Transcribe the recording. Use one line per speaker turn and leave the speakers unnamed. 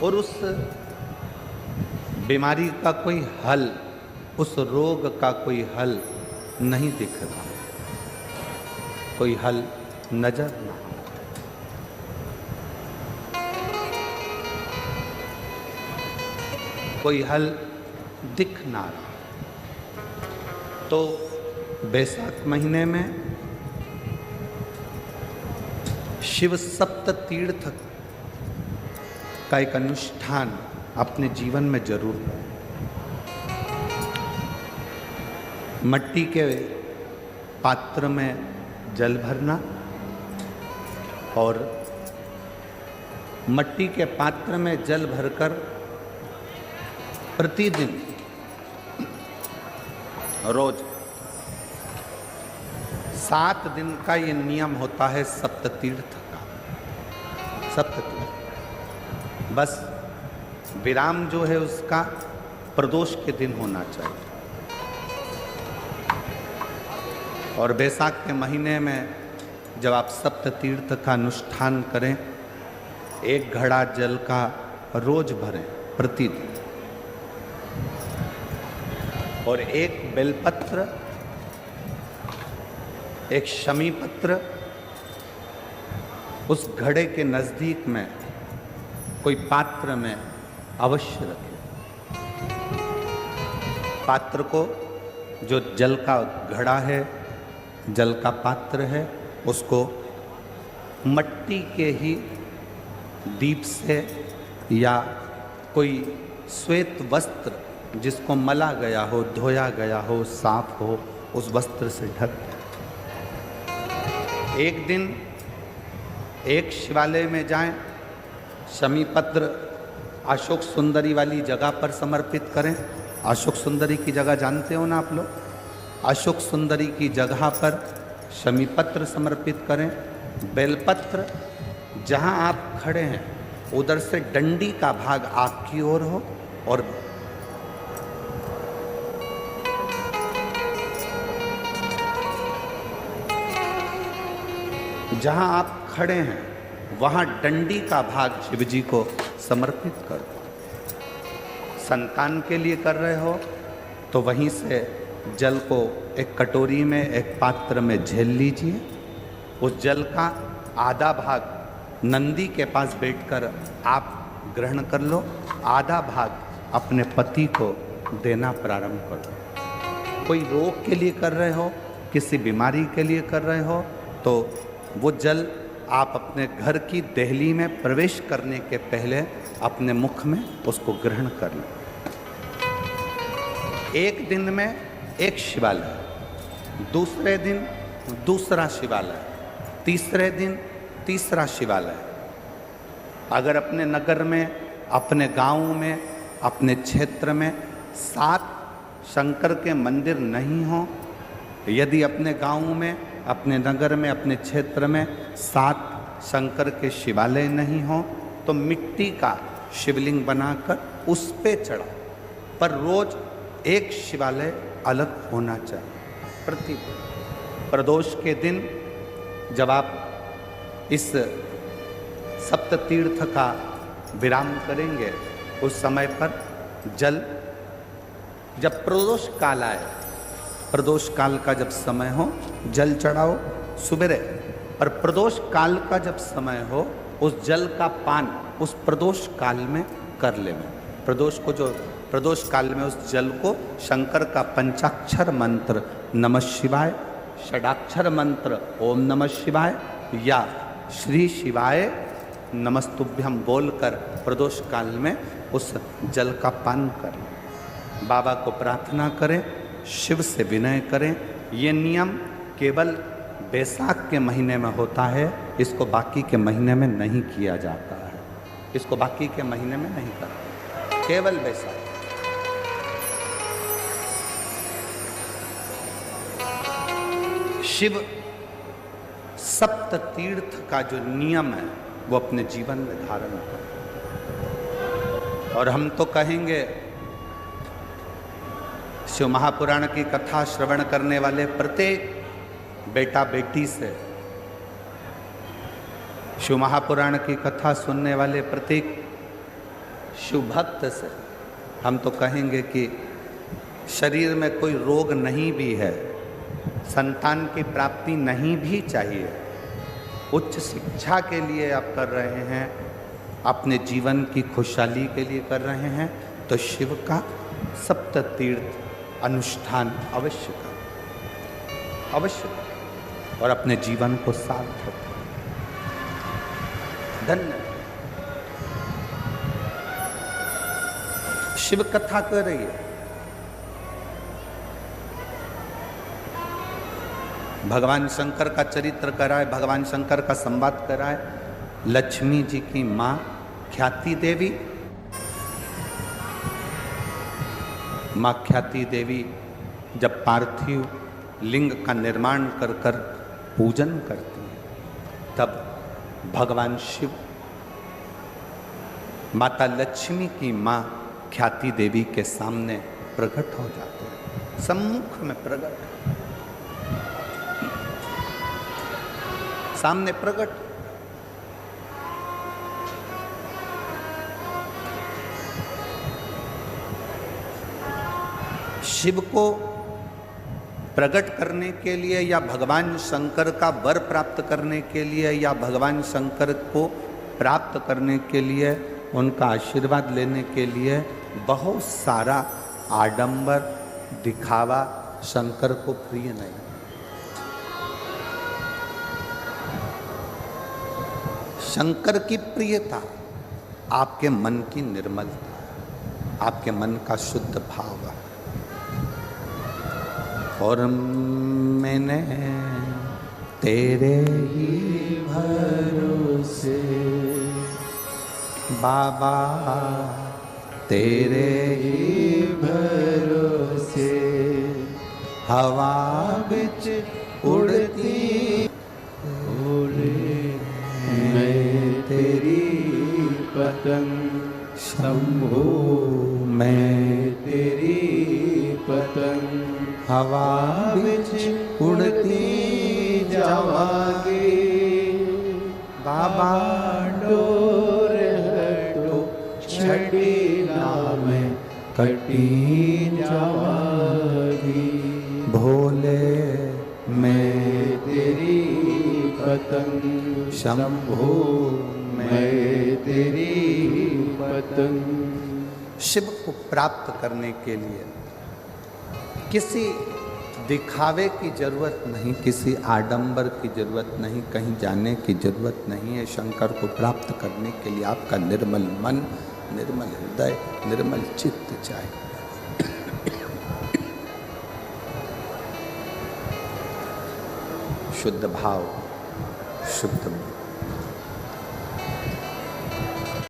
और उस बीमारी का कोई हल, उस रोग का कोई हल नहीं दिख रहा, कोई हल नजर ना आ, कोई हल दिख ना रहा। तो बैसाख महीने में शिव सप्त तीर्थ का एक अनुष्ठान अपने जीवन में जरूर करें। मट्टी के पात्र में जल भरना और मट्टी के पात्र में जल भरकर प्रतिदिन रोज 7 दिन का ये नियम होता है सप्ततीर्थ का। सप्ततीर्थ बस विराम जो है उसका प्रदोष के दिन होना चाहिए। और बैसाख के महीने में जब आप सप्ततीर्थ का अनुष्ठान करें, 1 घड़ा जल का रोज भरें प्रतिदिन, और 1 बेलपत्र, 1 शमी पत्र उस घड़े के नजदीक में कोई पात्र में अवश्य रखें। पात्र को, जो जल का घड़ा है, जल का पात्र है, उसको मट्टी के ही दीप से या कोई श्वेत वस्त्र जिसको मला गया हो, धोया गया हो, साफ हो, उस वस्त्र से ढक। एक दिन एक शिवालय में जाएं, शमी पत्र अशोक सुंदरी वाली जगह पर समर्पित करें। अशोक सुंदरी की जगह जानते हो ना आप लोग? अशोक सुंदरी की जगह पर शमी पत्र समर्पित करें। बेलपत्र जहां आप खड़े हैं उधर से डंडी का भाग आपकी ओर हो, और जहां आप खड़े हैं वहां डंडी का भाग शिव जी को समर्पित कर दो। संतान के लिए कर रहे हो तो वहीं से जल को एक कटोरी में, एक पात्र में झेल लीजिए। उस जल का आधा भाग नंदी के पास बैठकर आप ग्रहण कर लो, आधा भाग अपने पति को देना प्रारंभ कर दो। कोई रोग के लिए कर रहे हो, किसी बीमारी के लिए कर रहे हो, तो वो जल आप अपने घर की देहली में प्रवेश करने के पहले अपने मुख में उसको ग्रहण कर लें। एक दिन में एक शिवालय, दूसरे दिन दूसरा शिवालय, तीसरे दिन तीसरा शिवालय। अगर अपने नगर में, अपने गांव में, अपने क्षेत्र में 7 शंकर के मंदिर नहीं हो, यदि अपने गांव में, अपने नगर में, अपने क्षेत्र में 7 शंकर के शिवालय नहीं हो, तो मिट्टी का शिवलिंग बनाकर उस पे चढ़ा, पर रोज एक शिवालय अलग होना चाहिए प्रतिदिन। प्रदोष के दिन जब आप इस सप्ततीर्थ का विराम करेंगे, उस समय पर जल, जब प्रदोष काल आए, प्रदोष काल का जब समय हो जल चढ़ाओ सुबेरे, और प्रदोष काल का जब समय हो उस जल का पान उस प्रदोष काल में कर लेना। प्रदोष को, जो प्रदोष काल में उस जल को शंकर का पंचाक्षर मंत्र नमः शिवाय, षडाक्षर मंत्र ओम नमः शिवाय या श्री शिवाय नमस्तुभ्यम बोलकर प्रदोष काल में उस जल का पान करें। बाबा को प्रार्थना करें, शिव से विनय करें। ये नियम केवल बैसाख के महीने में होता है, इसको बाकी के महीने में नहीं किया जाता है। इसको बाकी के महीने में नहीं करते, केवल बैसाख। शिव सप्त तीर्थ का जो नियम है वो अपने जीवन में धारण करें। और हम तो कहेंगे, शिव महापुराण की कथा श्रवण करने वाले प्रत्येक बेटा बेटी से, शिव महापुराण की कथा सुनने वाले प्रत्येक शिव भक्त से हम तो कहेंगे कि शरीर में कोई रोग नहीं भी है, संतान की प्राप्ति नहीं भी चाहिए, उच्च शिक्षा के लिए आप कर रहे हैं, अपने जीवन की खुशहाली के लिए कर रहे हैं, तो शिव का सप्त तीर्थ अनुष्ठान अवश्य करें, अवश्य करें और अपने जीवन को सार्थक करें। धन्य शिव कथा कर रही है, भगवान शंकर का चरित्र कराए, भगवान शंकर का संवाद कराए। लक्ष्मी जी की मां ख्याति देवी, मां ख्याति देवी जब पार्थिव लिंग का निर्माण कर कर पूजन करती हैं, तब भगवान शिव माता लक्ष्मी की मां ख्याति देवी के सामने प्रकट हो जाते हैं, सम्मुख में प्रकट, सामने प्रकट। शिव को प्रकट करने के लिए या भगवान शंकर का वर प्राप्त करने के लिए या भगवान शंकर को प्राप्त करने के लिए, उनका आशीर्वाद लेने के लिए बहुत सारा आडंबर दिखावा शंकर को प्रिय नहीं। शंकर की प्रियता आपके मन की निर्मलता, आपके मन का शुद्ध भाव। और मैंने तेरे ही भरोसे बाबा, तेरे ही भरोसे हवा बिच उड़ती, मैं तेरी पतंग शंभो, मैं तेरी पतंग हवा बिच उड़ती जावांगी, बाबा डोर हटो छड़ी नाम कटी जावांगी, भोले मैं तेरी पतंग शंभो, मैं तेरी पतंग। शिव को प्राप्त करने के लिए किसी दिखावे की जरूरत नहीं, किसी आडंबर की जरूरत नहीं, कहीं जाने की जरूरत नहीं है। शंकर को प्राप्त करने के लिए आपका निर्मल मन, निर्मल हृदय, निर्मल चित्त चाहिए। शुद्ध भाव, शुद्ध मन।